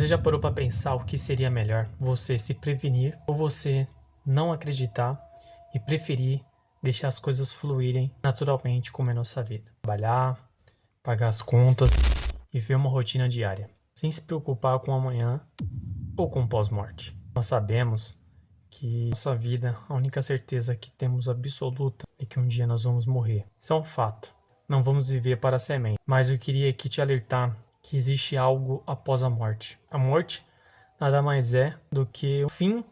Você já parou para pensar o que seria melhor? Você se prevenir ou você não acreditar e preferir deixar as coisas fluírem naturalmente como é a nossa vida? Trabalhar, pagar as contas e ver uma rotina diária, sem se preocupar com o amanhã ou com o pós-morte. Nós sabemos que nossa vida, a única certeza que temos absoluta é que um dia nós vamos morrer. Isso é um fato. Não vamos viver para sempre. Mas eu queria aqui te alertar que existe algo após a morte. A morte nada mais é do que o fim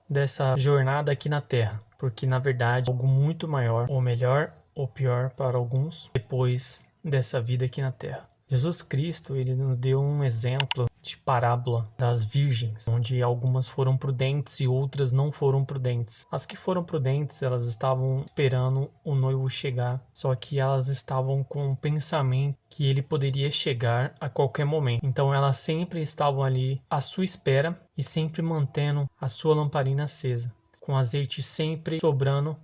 dessa jornada aqui na Terra. Porque na verdade é algo muito maior, ou melhor, ou pior para alguns, depois dessa vida aqui na Terra. Jesus Cristo, ele nos deu um exemplo de parábola das virgens, onde algumas foram prudentes e outras não foram prudentes. As que foram prudentes, elas estavam esperando o noivo chegar, só que elas estavam com o pensamento que ele poderia chegar a qualquer momento. Então elas sempre estavam ali à sua espera e sempre mantendo a sua lamparina acesa, com azeite sempre sobrando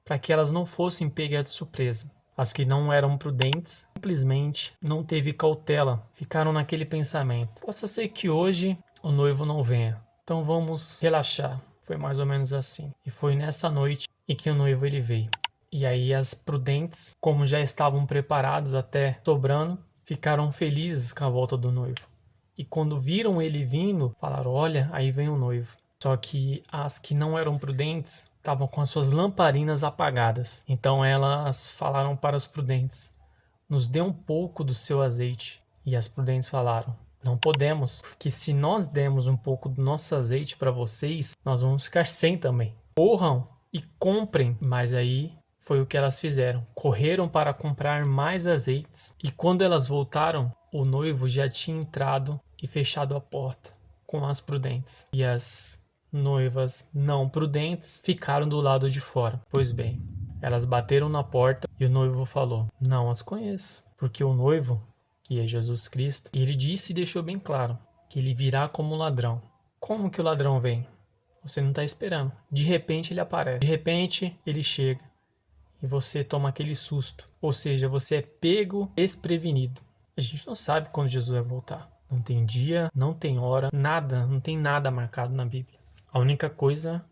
para que elas não fossem pegas de surpresa. As que não eram prudentes simplesmente não teve cautela, ficaram naquele pensamento: possa ser que hoje o noivo não venha, então vamos relaxar. Foi mais ou menos assim. E foi nessa noite em que o noivo ele veio. E aí as prudentes, como já estavam preparados até sobrando, ficaram felizes com a volta do noivo. E quando viram ele vindo, falaram: olha, aí vem o noivo. Só que as que não eram prudentes estavam com as suas lamparinas apagadas. Então elas falaram para as prudentes: nos dê um pouco do seu azeite. E as prudentes falaram: não podemos, porque se nós dermos um pouco do nosso azeite para vocês, nós vamos ficar sem também. Corram e comprem. Mas aí foi o que elas fizeram. Correram para comprar mais azeites. E quando elas voltaram, o noivo já tinha entrado e fechado a porta com as prudentes. E as noivas não prudentes ficaram do lado de fora. Pois bem, elas bateram na porta e o noivo falou: não as conheço. Porque o noivo, que é Jesus Cristo, ele disse e deixou bem claro que ele virá como ladrão. Como que o ladrão vem? Você não está esperando. De repente ele aparece. De repente ele chega e você toma aquele susto. Ou seja, você é pego desprevenido. A gente não sabe quando Jesus vai voltar. Não tem dia, não tem hora, nada, não tem nada marcado na Bíblia. A única coisa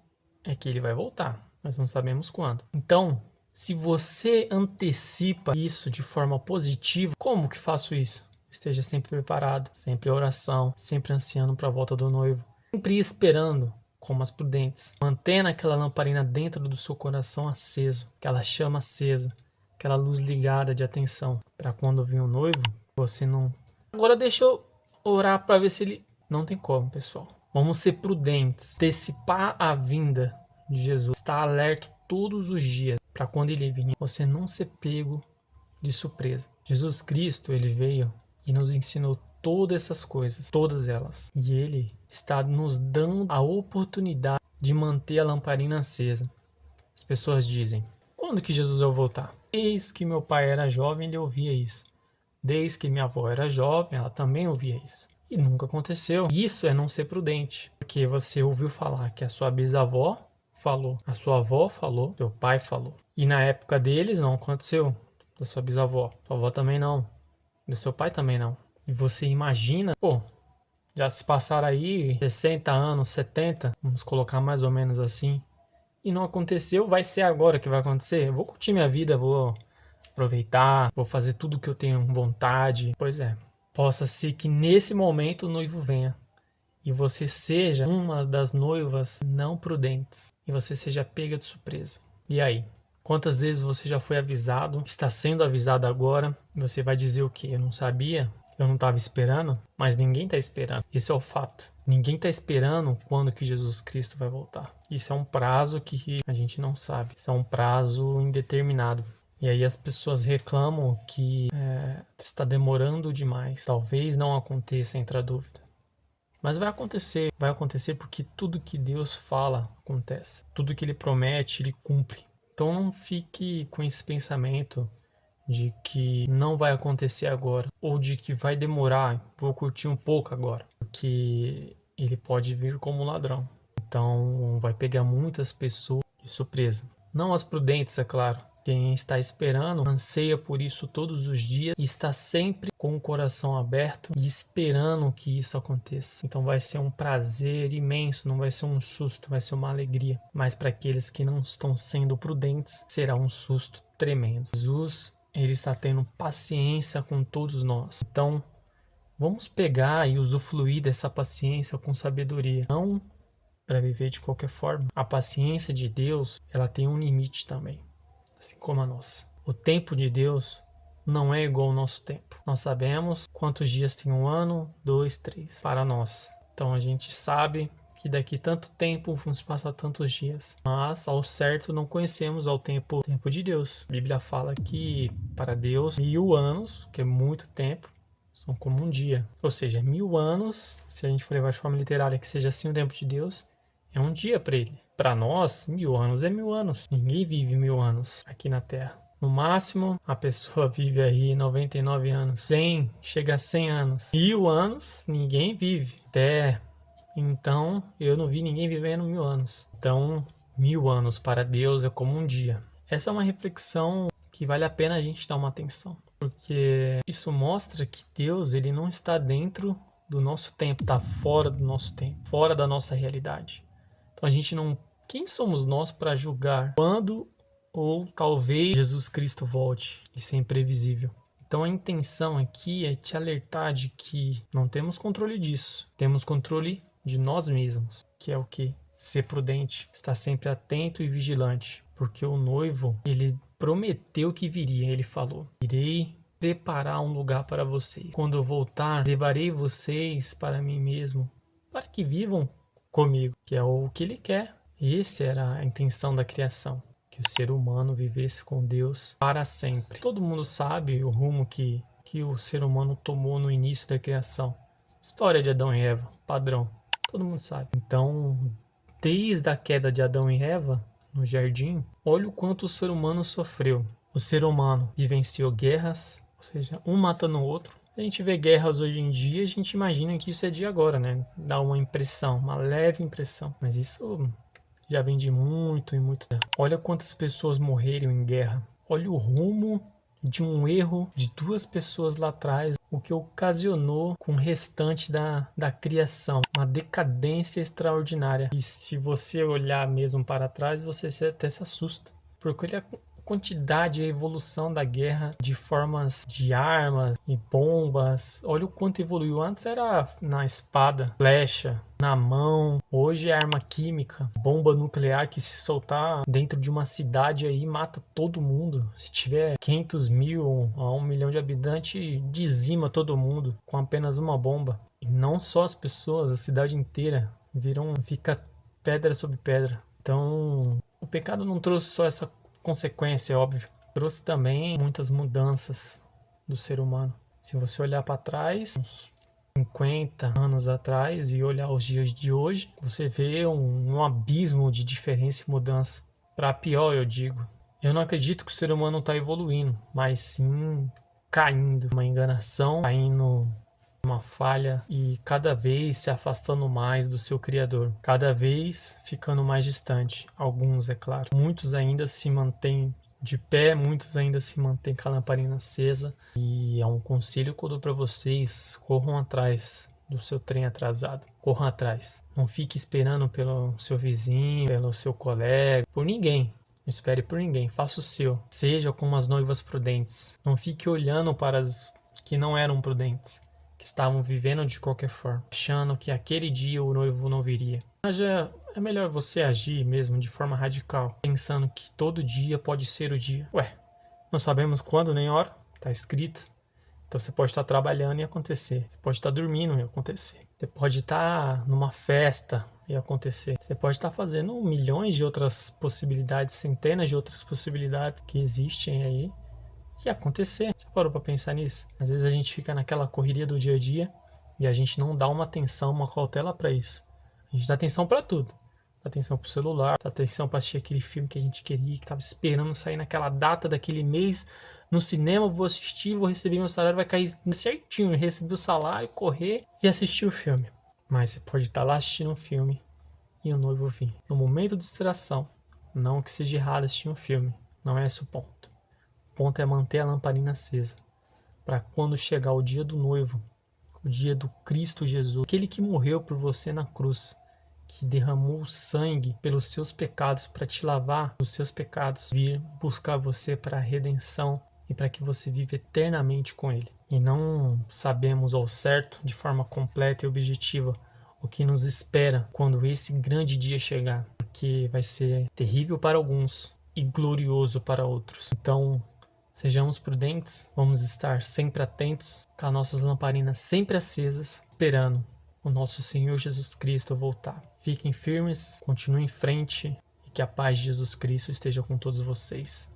é que ele vai voltar, mas não sabemos quando. Então, se você antecipa isso de forma positiva, como que faço isso? Esteja sempre preparado, sempre em oração, sempre ansiando para a volta do noivo, sempre esperando, como as prudentes, mantendo aquela lamparina dentro do seu coração aceso, aquela chama acesa, aquela luz ligada de atenção, para quando vir o noivo, você não... Agora deixa eu orar para ver se ele... Não tem como, pessoal. Vamos ser prudentes, antecipar a vinda de Jesus, estar alerta todos os dias para quando ele vir, você não ser pego de surpresa. Jesus Cristo, ele veio e nos ensinou todas essas coisas, todas elas. E ele está nos dando a oportunidade de manter a lamparina acesa. As pessoas dizem: quando que Jesus vai voltar? Desde que meu pai era jovem, ele ouvia isso. Desde que minha avó era jovem, ela também ouvia isso. E nunca aconteceu. Isso é não ser prudente. Porque você ouviu falar que a sua bisavó falou, a sua avó falou, seu pai falou. E na época deles não aconteceu. Da sua bisavó. Sua avó também não. Do seu pai também não. E você imagina, pô, já se passaram aí 60 anos, 70, vamos colocar mais ou menos assim. E não aconteceu, vai ser agora que vai acontecer? Eu vou curtir minha vida, vou aproveitar, vou fazer tudo que eu tenho vontade. Pois é. Possa ser que nesse momento o noivo venha e você seja uma das noivas não prudentes e você seja pega de surpresa. E aí? Quantas vezes você já foi avisado, está sendo avisado agora, e você vai dizer o quê? Eu não sabia, eu não estava esperando, mas ninguém está esperando. Esse é o fato. Ninguém está esperando quando que Jesus Cristo vai voltar. Isso é um prazo que a gente não sabe. Isso é um prazo indeterminado. E aí as pessoas reclamam que está demorando demais. Talvez não aconteça, entra a dúvida. Mas vai acontecer porque tudo que Deus fala acontece. Tudo que Ele promete, Ele cumpre. Então não fique com esse pensamento de que não vai acontecer agora. Ou de que vai demorar, vou curtir um pouco agora. Porque Ele pode vir como um ladrão. Então vai pegar muitas pessoas de surpresa. Não as prudentes, é claro. Quem está esperando anseia por isso todos os dias e está sempre com o coração aberto e esperando que isso aconteça. Então vai ser um prazer imenso, não vai ser um susto, vai ser uma alegria. Mas para aqueles que não estão sendo prudentes, será um susto tremendo. Jesus, ele está tendo paciência com todos nós. Então, vamos pegar e usufruir dessa paciência com sabedoria. Não para viver de qualquer forma. A paciência de Deus, ela tem um limite também, assim como a nossa. O tempo de Deus não é igual ao nosso tempo. Nós sabemos quantos dias tem um ano, 2, 3, para nós. Então a gente sabe que daqui tanto tempo vão se passar tantos dias. Mas ao certo não conhecemos ao tempo de Deus. A Bíblia fala que para Deus 1000 anos, que é muito tempo, são como um dia. Ou seja, 1000 anos, se a gente for levar de forma literária, que seja assim o tempo de Deus, é um dia para ele. Para nós, 1000 anos é 1000 anos. Ninguém vive 1000 anos aqui na Terra. No máximo, a pessoa vive aí 99 anos. 100, chega a 100 anos. 1000 anos, ninguém vive. Até então, eu não vi ninguém vivendo 1000 anos. Então, 1000 anos para Deus é como um dia. Essa é uma reflexão que vale a pena a gente dar uma atenção. Porque isso mostra que Deus, ele não está dentro do nosso tempo. Está fora do nosso tempo. Fora da nossa realidade. Então a gente não... Quem somos nós para julgar quando ou talvez Jesus Cristo volte? Isso é imprevisível. Então a intenção aqui é te alertar de que não temos controle disso. Temos controle de nós mesmos, que é o que? Ser prudente, estar sempre atento e vigilante. Porque o noivo, ele prometeu que viria, ele falou: irei preparar um lugar para vocês. Quando eu voltar, levarei vocês para mim mesmo, para que vivam comigo, que é o que ele quer. Essa era a intenção da criação, que o ser humano vivesse com Deus para sempre. Todo mundo sabe o rumo que o ser humano tomou no início da criação. História de Adão e Eva, padrão, todo mundo sabe. Então, desde a queda de Adão e Eva no jardim, olha o quanto o ser humano sofreu. O ser humano vivenciou guerras, ou seja, um matando o outro. A gente vê guerras hoje em dia, a gente imagina que isso é de agora, né? Dá uma impressão, uma leve impressão. Mas isso já vem de muito e muito tempo. Olha quantas pessoas morreram em guerra. Olha o rumo de um erro de 2 pessoas lá atrás, o que ocasionou com o restante da criação. Uma decadência extraordinária. E se você olhar mesmo para trás, você até se assusta. Porque olha quantidade e a evolução da guerra de formas de armas e bombas. Olha o quanto evoluiu. Antes era na espada, flecha, na mão. Hoje é arma química, bomba nuclear que se soltar dentro de uma cidade aí mata todo mundo. Se tiver 500 mil a 1 milhão de habitantes, dizima todo mundo com apenas uma bomba. E não só as pessoas, a cidade inteira fica pedra sobre pedra. Então, o pecado não trouxe só essa consequência, é óbvio, trouxe também muitas mudanças do ser humano. Se você olhar para trás, uns 50 anos atrás, e olhar os dias de hoje, você vê um abismo de diferença e mudança. Para pior, eu digo. Eu não acredito que o ser humano está evoluindo, mas sim caindo. Uma enganação, caindo uma falha e cada vez se afastando mais do seu Criador, cada vez ficando mais distante. Alguns, é claro. Muitos ainda se mantêm de pé, muitos ainda se mantêm com a lamparina acesa. E é um conselho que eu dou para vocês: corram atrás do seu trem atrasado. Corram atrás. Não fique esperando pelo seu vizinho, pelo seu colega, por ninguém. Não espere por ninguém. Faça o seu. Seja como as noivas prudentes. Não fique olhando para as que não eram prudentes, que estavam vivendo de qualquer forma, achando que aquele dia o noivo não viria. Mas é melhor você agir mesmo de forma radical, pensando que todo dia pode ser o dia. Ué, não sabemos quando nem hora, tá escrito. Então você pode estar trabalhando e acontecer. Você pode estar dormindo e acontecer. Você pode estar numa festa e acontecer. Você pode estar fazendo milhões de outras possibilidades, centenas de outras possibilidades que existem aí, que acontecer. Já parou pra pensar nisso? Às vezes a gente fica naquela correria do dia a dia e a gente não dá uma atenção, uma cautela pra isso. A gente dá atenção pra tudo. Dá atenção pro celular, dá atenção pra assistir aquele filme que a gente queria, que tava esperando sair naquela data daquele mês no cinema. Vou assistir, vou receber meu salário, vai cair certinho, receber o salário, correr e assistir o filme. Mas você pode estar lá assistindo um filme e o noivo vir. No momento de distração, não que seja errado assistir um filme, Não é esse o ponto. O ponto é manter a lamparina acesa, para quando chegar o dia do noivo, o dia do Cristo Jesus, aquele que morreu por você na cruz, que derramou sangue pelos seus pecados para te lavar dos seus pecados, vir buscar você para a redenção e para que você viva eternamente com Ele. E não sabemos ao certo, de forma completa e objetiva, o que nos espera quando esse grande dia chegar, porque vai ser terrível para alguns e glorioso para outros. Então, sejamos prudentes, vamos estar sempre atentos, com as nossas lamparinas sempre acesas, esperando o nosso Senhor Jesus Cristo voltar. Fiquem firmes, continuem em frente e que a paz de Jesus Cristo esteja com todos vocês.